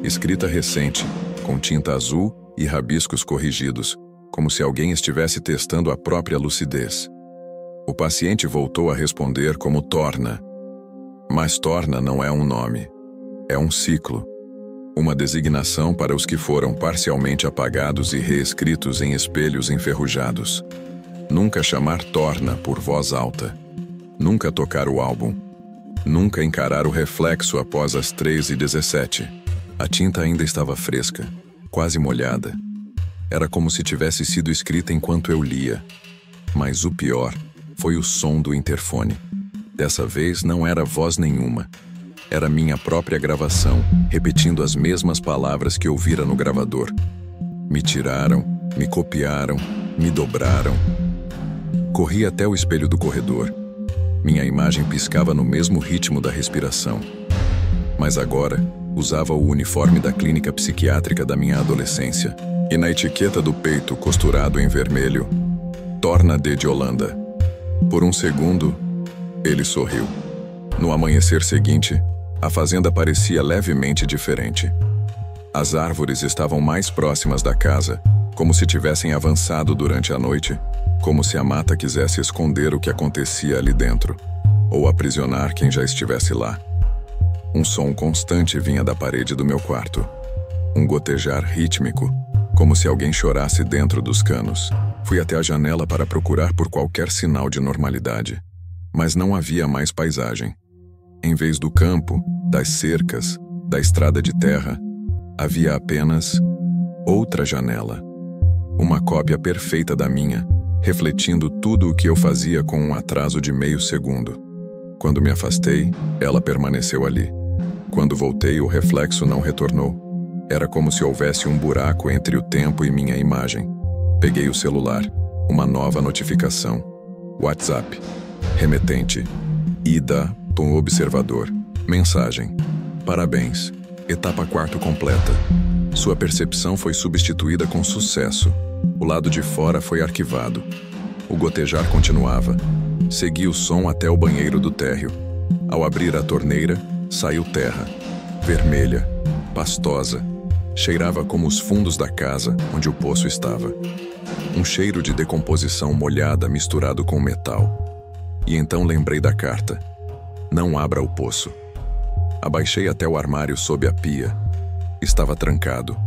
escrita recente, com tinta azul e rabiscos corrigidos, como se alguém estivesse testando a própria lucidez. O paciente voltou a responder como Torna. Mas Torna não é um nome. É um ciclo. Uma designação para os que foram parcialmente apagados e reescritos em espelhos enferrujados. Nunca chamar Torna por voz alta. Nunca tocar o álbum. Nunca encarar o reflexo após as 3h17. A tinta ainda estava fresca, quase molhada. Era como se tivesse sido escrita enquanto eu lia. Mas o pior foi o som do interfone. Dessa vez não era voz nenhuma. Era minha própria gravação, repetindo as mesmas palavras que ouvira no gravador. Me tiraram, me copiaram, me dobraram. Corri até o espelho do corredor. Minha imagem piscava no mesmo ritmo da respiração. Mas agora, usava o uniforme da clínica psiquiátrica da minha adolescência. E na etiqueta do peito, costurado em vermelho, Torna de Holanda. Por um segundo, ele sorriu. No amanhecer seguinte, a fazenda parecia levemente diferente. As árvores estavam mais próximas da casa, como se tivessem avançado durante a noite, como se a mata quisesse esconder o que acontecia ali dentro, ou aprisionar quem já estivesse lá. Um som constante vinha da parede do meu quarto. Um gotejar rítmico, como se alguém chorasse dentro dos canos. Fui até a janela para procurar por qualquer sinal de normalidade, mas não havia mais paisagem. Em vez do campo, das cercas, da estrada de terra, havia apenas outra janela. Uma cópia perfeita da minha, refletindo tudo o que eu fazia com um atraso de meio segundo. Quando me afastei, ela permaneceu ali. Quando voltei, o reflexo não retornou. Era como se houvesse um buraco entre o tempo e minha imagem. Peguei o celular. Uma nova notificação. WhatsApp. Remetente. Ida, observador. Mensagem. Parabéns. Etapa 4 completa. Sua percepção foi substituída com sucesso. O lado de fora foi arquivado. O gotejar continuava. Segui o som até o banheiro do térreo. Ao abrir a torneira, saiu terra. Vermelha. Pastosa. Cheirava como os fundos da casa onde o poço estava. Um cheiro de decomposição molhada misturado com metal. E então lembrei da carta. Não abra o poço. Abaixei até o armário sob a pia. Estava trancado.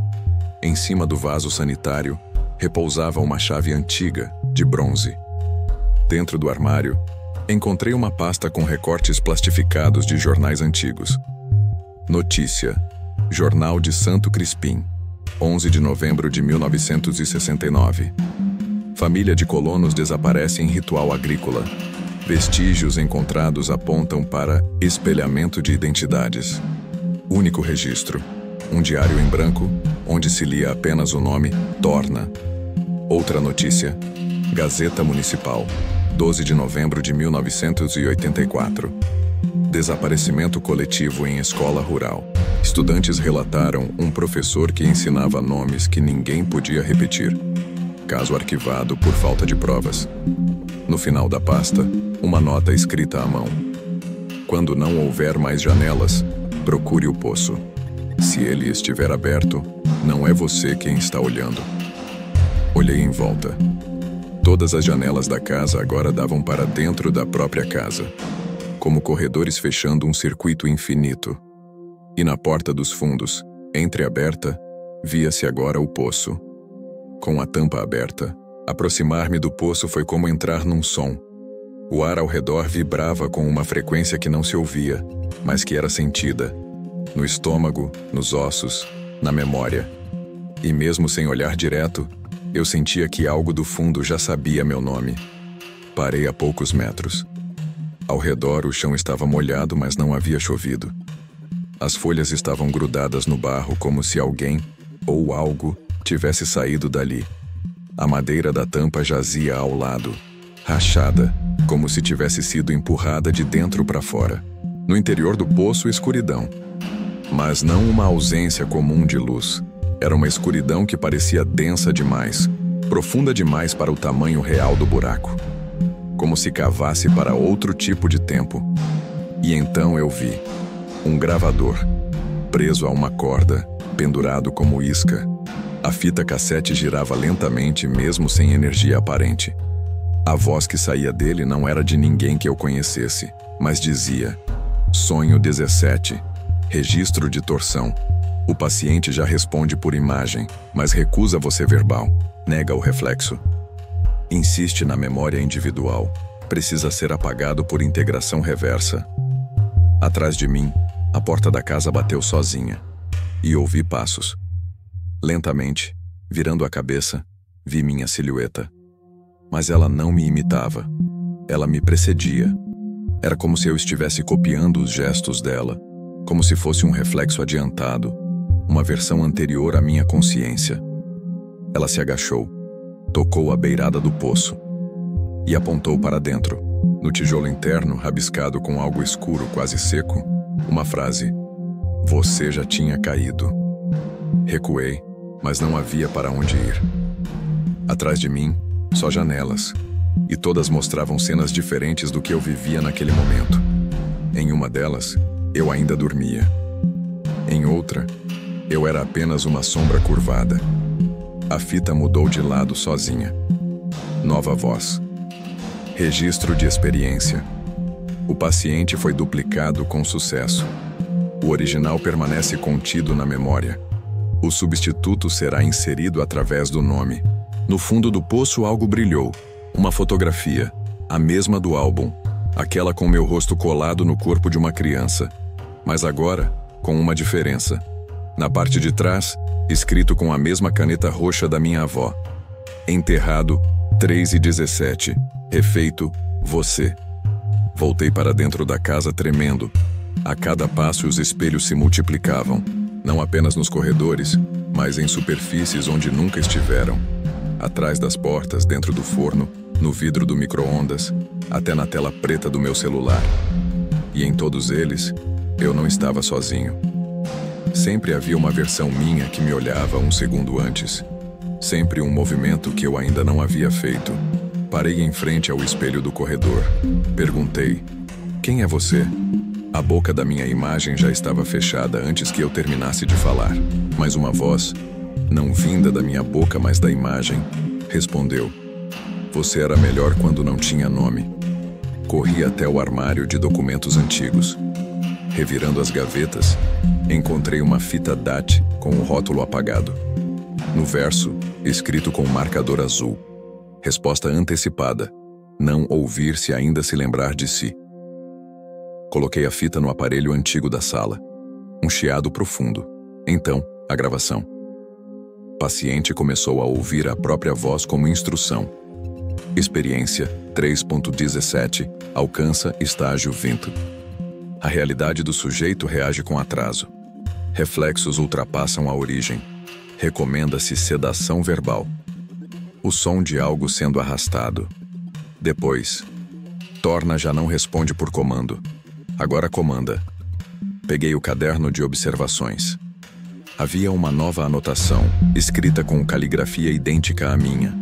Em cima do vaso sanitário, repousava uma chave antiga, de bronze. Dentro do armário, encontrei uma pasta com recortes plastificados de jornais antigos. Notícia: Jornal de Santo Crispim, 11 de novembro de 1969. Família de colonos desaparece em ritual agrícola. Vestígios encontrados apontam para espelhamento de identidades. Único registro: um diário em branco, onde se lia apenas o nome Torna. Outra notícia: Gazeta Municipal, 12 de novembro de 1984. Desaparecimento coletivo em escola rural. Estudantes relataram um professor que ensinava nomes que ninguém podia repetir. Caso arquivado por falta de provas. No final da pasta, uma nota escrita à mão. Quando não houver mais janelas, procure o poço. Se ele estiver aberto, não é você quem está olhando. Olhei em volta. Todas as janelas da casa agora davam para dentro da própria casa, como corredores fechando um circuito infinito. E na porta dos fundos, entreaberta, via-se agora o poço. Com a tampa aberta, aproximar-me do poço foi como entrar num som. O ar ao redor vibrava com uma frequência que não se ouvia, mas que era sentida. No estômago, nos ossos, na memória. E mesmo sem olhar direto, eu sentia que algo do fundo já sabia meu nome. Parei a poucos metros. Ao redor, o chão estava molhado, mas não havia chovido. As folhas estavam grudadas no barro como se alguém, ou algo, tivesse saído dali. A madeira da tampa jazia ao lado, rachada, como se tivesse sido empurrada de dentro para fora. No interior do poço, escuridão. Mas não uma ausência comum de luz. Era uma escuridão que parecia densa demais, profunda demais para o tamanho real do buraco. Como se cavasse para outro tipo de tempo. E então eu vi um gravador, preso a uma corda, pendurado como isca. A fita cassete girava lentamente, mesmo sem energia aparente. A voz que saía dele não era de ninguém que eu conhecesse, mas dizia: Sonho 17, registro de torção. O paciente já responde por imagem, mas recusa você verbal, nega o reflexo. Insiste na memória individual, precisa ser apagado por integração reversa. Atrás de mim, a porta da casa bateu sozinha, e ouvi passos. Lentamente, virando a cabeça, vi minha silhueta. Mas ela não me imitava. Ela me precedia. Era como se eu estivesse copiando os gestos dela, como se fosse um reflexo adiantado, uma versão anterior à minha consciência. Ela se agachou, tocou a beirada do poço e apontou para dentro. No tijolo interno, rabiscado com algo escuro quase seco, uma frase: Você já tinha caído. Recuei, mas não havia para onde ir. Atrás de mim, só janelas, e todas mostravam cenas diferentes do que eu vivia naquele momento. Em uma delas, eu ainda dormia. Em outra, eu era apenas uma sombra curvada. A fita mudou de lado sozinha. Nova voz. Registro de experiência. O paciente foi duplicado com sucesso. O original permanece contido na memória. O substituto será inserido através do nome. No fundo do poço algo brilhou. Uma fotografia, a mesma do álbum, aquela com meu rosto colado no corpo de uma criança. Mas agora, com uma diferença. Na parte de trás, escrito com a mesma caneta roxa da minha avó. Enterrado, 3/17. Refeito, você. Voltei para dentro da casa tremendo. A cada passo os espelhos se multiplicavam, não apenas nos corredores, mas em superfícies onde nunca estiveram. Atrás das portas, dentro do forno, no vidro do micro-ondas, até na tela preta do meu celular. E em todos eles, eu não estava sozinho. Sempre havia uma versão minha que me olhava um segundo antes. Sempre um movimento que eu ainda não havia feito. Parei em frente ao espelho do corredor. Perguntei: Quem é você? A boca da minha imagem já estava fechada antes que eu terminasse de falar. Mas uma voz, não vinda da minha boca, mas da imagem, respondeu: Você era melhor quando não tinha nome. Corri até o armário de documentos antigos. Revirando as gavetas, encontrei uma fita DAT com o rótulo apagado. No verso, escrito com marcador azul: resposta antecipada. Não ouvir se ainda se lembrar de si. Coloquei a fita no aparelho antigo da sala. Um chiado profundo. Então, a gravação. Paciente começou a ouvir a própria voz como instrução. Experiência 3.17 alcança estágio 20. A realidade do sujeito reage com atraso. Reflexos ultrapassam a origem. Recomenda-se sedação verbal. O som de algo sendo arrastado. Depois, Torna já não responde por comando. Agora comanda. Peguei o caderno de observações. Havia uma nova anotação, escrita com caligrafia idêntica à minha.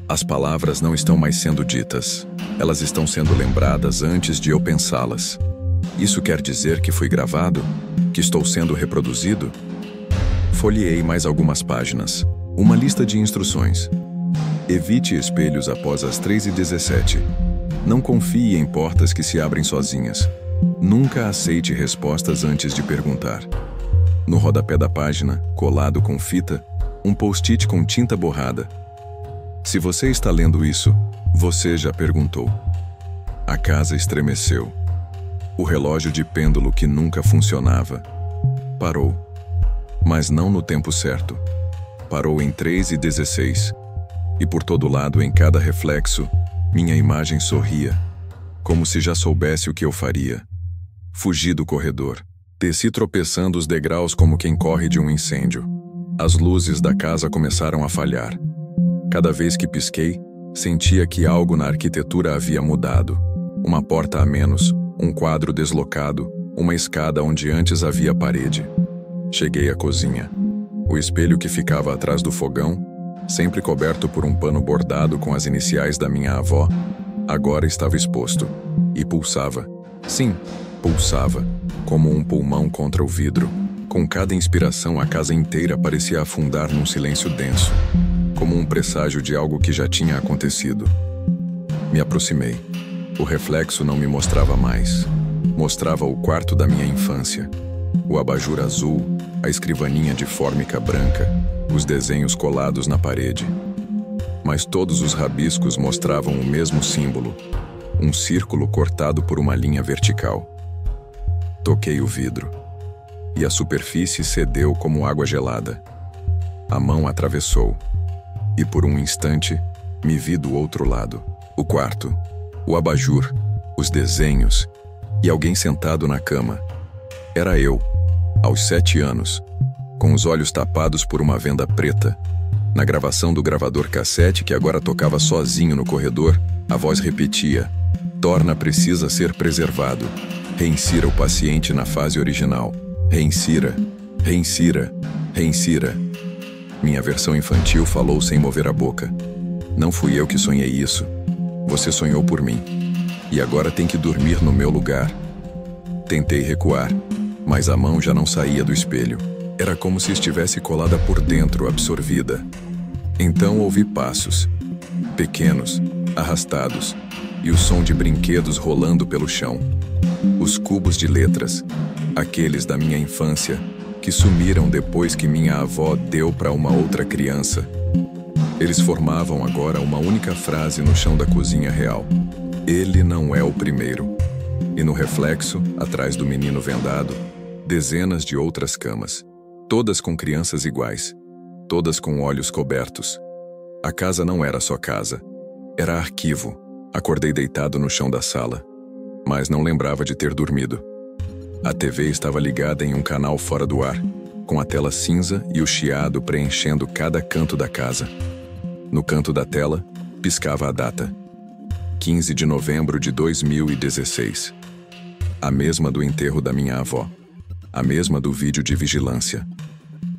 As palavras não estão mais sendo ditas. Elas estão sendo lembradas antes de eu pensá-las. Isso quer dizer que fui gravado? Que estou sendo reproduzido? Folheei mais algumas páginas. Uma lista de instruções. Evite espelhos após as 3h17. Não confie em portas que se abrem sozinhas. Nunca aceite respostas antes de perguntar. No rodapé da página, colado com fita, um post-it com tinta borrada. Se você está lendo isso, você já perguntou. A casa estremeceu. O relógio de pêndulo que nunca funcionava parou. Mas não no tempo certo. Parou em 3h16. E por todo lado, em cada reflexo, minha imagem sorria, como se já soubesse o que eu faria. Fugi do corredor. Desci tropeçando os degraus como quem corre de um incêndio. As luzes da casa começaram a falhar. Cada vez que pisquei, sentia que algo na arquitetura havia mudado. Uma porta a menos, um quadro deslocado, uma escada onde antes havia parede. Cheguei à cozinha. O espelho que ficava atrás do fogão, sempre coberto por um pano bordado com as iniciais da minha avó, agora estava exposto. E pulsava. Sim, pulsava, como um pulmão contra o vidro. Com cada inspiração, a casa inteira parecia afundar num silêncio denso, como um presságio de algo que já tinha acontecido. Me aproximei. O reflexo não me mostrava mais. Mostrava o quarto da minha infância. O abajur azul, a escrivaninha de fórmica branca, os desenhos colados na parede. Mas todos os rabiscos mostravam o mesmo símbolo, um círculo cortado por uma linha vertical. Toquei o vidro, e a superfície cedeu como água gelada. A mão atravessou, e por um instante, me vi do outro lado. O quarto, o abajur, os desenhos, e alguém sentado na cama. Era eu, aos 7 anos, com os olhos tapados por uma venda preta. Na gravação do gravador cassete que agora tocava sozinho no corredor, a voz repetia: Torna precisa ser preservado. Reinsira o paciente na fase original. Reinsira, reinsira, reinsira. Minha versão infantil falou sem mover a boca. Não fui eu que sonhei isso. Você sonhou por mim. E agora tem que dormir no meu lugar. Tentei recuar, mas a mão já não saía do espelho. Era como se estivesse colada por dentro, absorvida. Então ouvi passos, pequenos, arrastados, e o som de brinquedos rolando pelo chão. Os cubos de letras, aqueles da minha infância, que sumiram depois que minha avó deu para uma outra criança. Eles formavam agora uma única frase no chão da cozinha real. Ele não é o primeiro. E no reflexo, atrás do menino vendado, dezenas de outras camas. Todas com crianças iguais. Todas com olhos cobertos. A casa não era só casa. Era arquivo. Acordei deitado no chão da sala. Mas não lembrava de ter dormido. A TV estava ligada em um canal fora do ar, com a tela cinza e o chiado preenchendo cada canto da casa. No canto da tela, piscava a data. 15 de novembro de 2016. A mesma do enterro da minha avó. A mesma do vídeo de vigilância.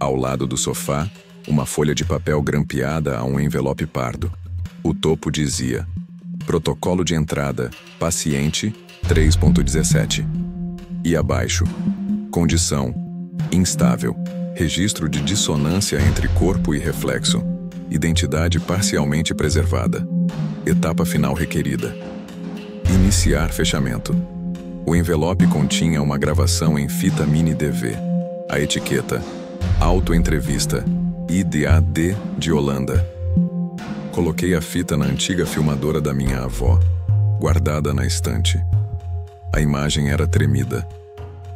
Ao lado do sofá, uma folha de papel grampeada a um envelope pardo. O topo dizia: Protocolo de entrada, paciente 3.17. E abaixo, condição, instável, registro de dissonância entre corpo e reflexo, identidade parcialmente preservada, etapa final requerida. Iniciar fechamento. O envelope continha uma gravação em fita mini DV. A etiqueta: Autoentrevista, IDAD de Holanda. Coloquei a fita na antiga filmadora da minha avó, guardada na estante. A imagem era tremida.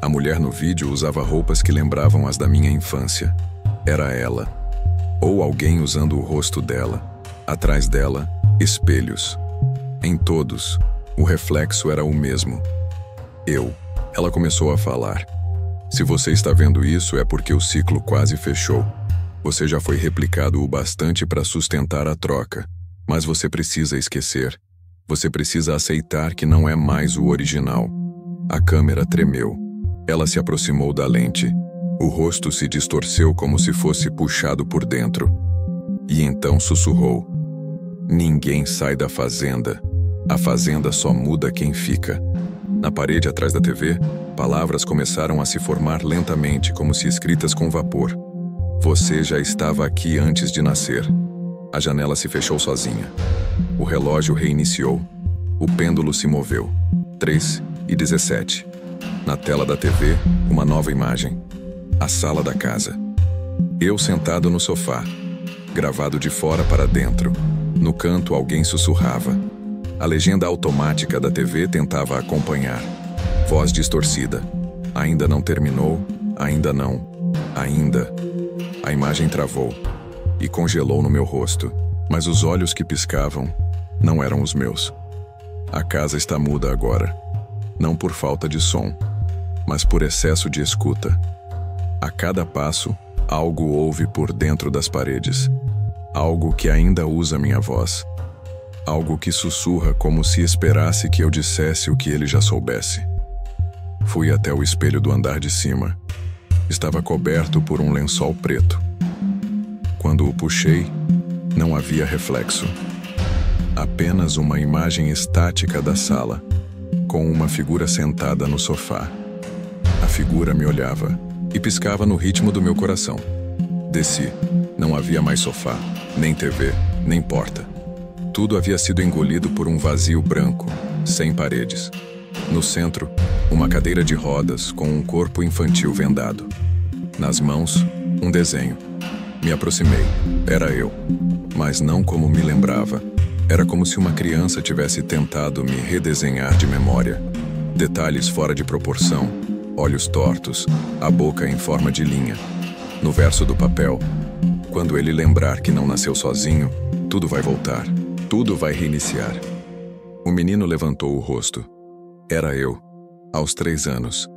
A mulher no vídeo usava roupas que lembravam as da minha infância. Era ela. Ou alguém usando o rosto dela. Atrás dela, espelhos. Em todos, o reflexo era o mesmo. Eu. Ela começou a falar. Se você está vendo isso, é porque o ciclo quase fechou. Você já foi replicado o bastante para sustentar a troca. Mas você precisa esquecer. Você precisa aceitar que não é mais o original. A câmera tremeu. Ela se aproximou da lente. O rosto se distorceu como se fosse puxado por dentro. E então sussurrou: ninguém sai da fazenda. A fazenda só muda quem fica. Na parede atrás da TV, palavras começaram a se formar lentamente, como se escritas com vapor. Você já estava aqui antes de nascer. A janela se fechou sozinha. O relógio reiniciou. O pêndulo se moveu. 3h17. Na tela da TV, uma nova imagem. A sala da casa. Eu sentado no sofá. Gravado de fora para dentro. No canto, alguém sussurrava. A legenda automática da TV tentava acompanhar. Voz distorcida. Ainda não terminou. Ainda não. Ainda. A imagem travou e congelou no meu rosto, mas os olhos que piscavam não eram os meus. A casa está muda agora, não por falta de som, mas por excesso de escuta. A cada passo, algo ouve por dentro das paredes, algo que ainda usa minha voz, algo que sussurra como se esperasse que eu dissesse o que ele já soubesse. Fui até o espelho do andar de cima. Estava coberto por um lençol preto. Quando o puxei, não havia reflexo. Apenas uma imagem estática da sala, com uma figura sentada no sofá. A figura me olhava e piscava no ritmo do meu coração. Desci. Não havia mais sofá, nem TV, nem porta. Tudo havia sido engolido por um vazio branco, sem paredes. No centro, uma cadeira de rodas com um corpo infantil vendado. Nas mãos, um desenho. Me aproximei. Era eu. Mas não como me lembrava. Era como se uma criança tivesse tentado me redesenhar de memória. Detalhes fora de proporção, olhos tortos, a boca em forma de linha. No verso do papel, quando ele lembrar que não nasceu sozinho, tudo vai voltar. Tudo vai reiniciar. O menino levantou o rosto. Era eu. Aos 3 anos,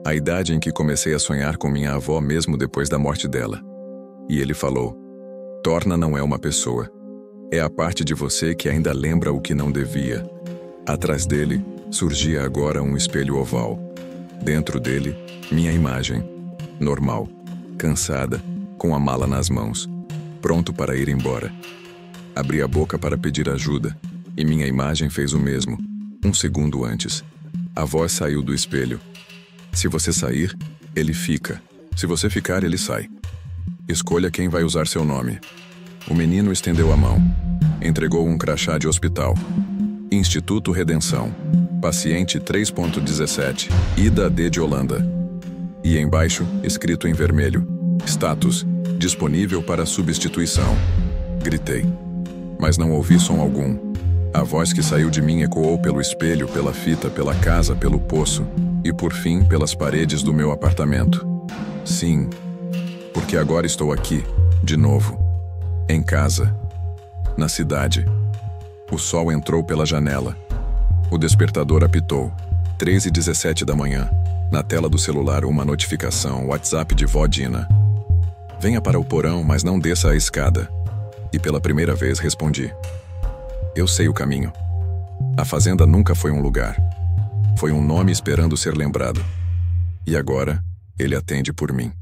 a idade em que comecei a sonhar com minha avó mesmo depois da morte dela. E ele falou: Torna não é uma pessoa. É a parte de você que ainda lembra o que não devia. Atrás dele, surgia agora um espelho oval. Dentro dele, minha imagem. Normal, cansada, com a mala nas mãos, pronto para ir embora. Abri a boca para pedir ajuda, e minha imagem fez o mesmo, 1 segundo antes. A voz saiu do espelho. Se você sair, ele fica. Se você ficar, ele sai. Escolha quem vai usar seu nome. O menino estendeu a mão. Entregou um crachá de hospital. Instituto Redenção. Paciente 3.17. IDAD de Holanda. E embaixo, escrito em vermelho: Status: disponível para substituição. Gritei. Mas não ouvi som algum. A voz que saiu de mim ecoou pelo espelho, pela fita, pela casa, pelo poço e, por fim, pelas paredes do meu apartamento. Sim, porque agora estou aqui, de novo, em casa, na cidade. O sol entrou pela janela. O despertador apitou. 3h17 da manhã. Na tela do celular, uma notificação, WhatsApp de vó Dina. Venha para o porão, mas não desça a escada. E pela primeira vez respondi. Eu sei o caminho. A fazenda nunca foi um lugar. Foi um nome esperando ser lembrado. E agora, ele atende por mim.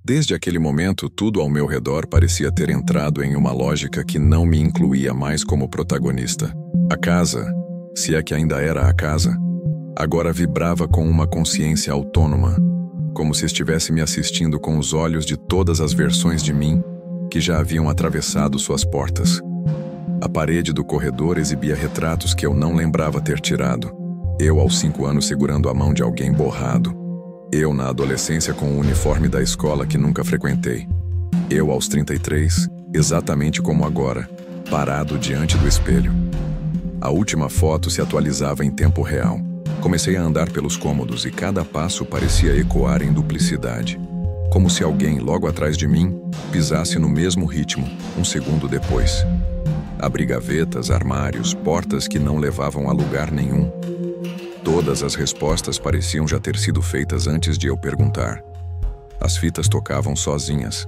Desde aquele momento, tudo ao meu redor parecia ter entrado em uma lógica que não me incluía mais como protagonista. A casa, se é que ainda era a casa, agora vibrava com uma consciência autônoma, como se estivesse me assistindo com os olhos de todas as versões de mim que já haviam atravessado suas portas. A parede do corredor exibia retratos que eu não lembrava ter tirado. Eu, aos 5 anos, segurando a mão de alguém borrado. Eu, na adolescência, com o uniforme da escola que nunca frequentei. Eu, aos 33, exatamente como agora, parado diante do espelho. A última foto se atualizava em tempo real. Comecei a andar pelos cômodos e cada passo parecia ecoar em duplicidade. Como se alguém, logo atrás de mim, pisasse no mesmo ritmo, um segundo depois. Abri gavetas, armários, portas que não levavam a lugar nenhum. Todas as respostas pareciam já ter sido feitas antes de eu perguntar. As fitas tocavam sozinhas.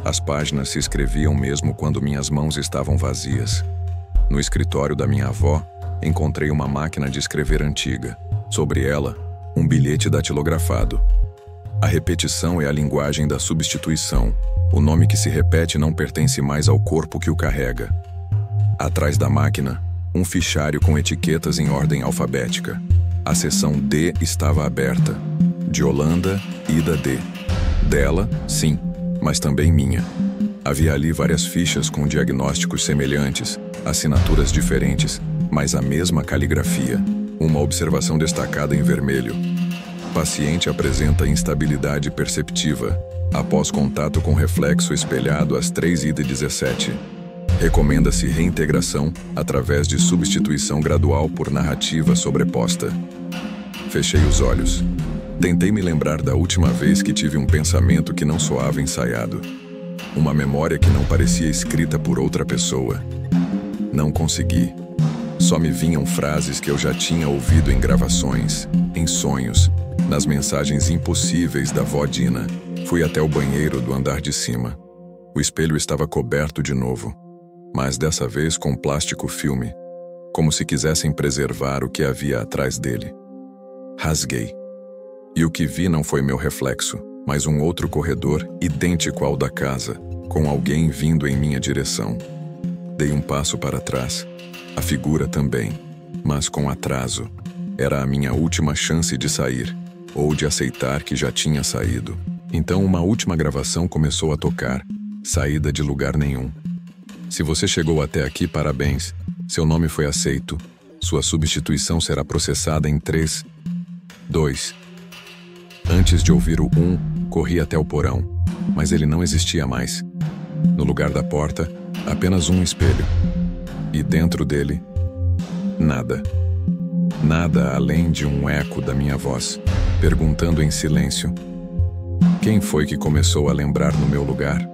As páginas se escreviam mesmo quando minhas mãos estavam vazias. No escritório da minha avó, encontrei uma máquina de escrever antiga. Sobre ela, um bilhete datilografado. A repetição é a linguagem da substituição. O nome que se repete não pertence mais ao corpo que o carrega. Atrás da máquina, um fichário com etiquetas em ordem alfabética. A seção D estava aberta. De Holanda, Ida D. Dela, sim, mas também minha. Havia ali várias fichas com diagnósticos semelhantes, assinaturas diferentes, mas a mesma caligrafia. Uma observação destacada em vermelho. Paciente apresenta instabilidade perceptiva após contato com reflexo espelhado às 3h17. Recomenda-se reintegração através de substituição gradual por narrativa sobreposta. Fechei os olhos. Tentei me lembrar da última vez que tive um pensamento que não soava ensaiado. Uma memória que não parecia escrita por outra pessoa. Não consegui. Só me vinham frases que eu já tinha ouvido em gravações, em sonhos, nas mensagens impossíveis da vó Dina. Fui até o banheiro do andar de cima. O espelho estava coberto de novo, mas dessa vez com plástico filme, como se quisessem preservar o que havia atrás dele. Rasguei. E o que vi não foi meu reflexo, mas um outro corredor idêntico ao da casa, com alguém vindo em minha direção. Dei um passo para trás. A figura também, mas com atraso. Era a minha última chance de sair, ou de aceitar que já tinha saído. Então uma última gravação começou a tocar, saída de lugar nenhum. Se você chegou até aqui, parabéns. Seu nome foi aceito. Sua substituição será processada em 3, 2. Antes de ouvir o 1, corri até o porão, mas ele não existia mais. No lugar da porta, apenas um espelho. E dentro dele, nada. Nada além de um eco da minha voz, perguntando em silêncio: quem foi que começou a lembrar no meu lugar?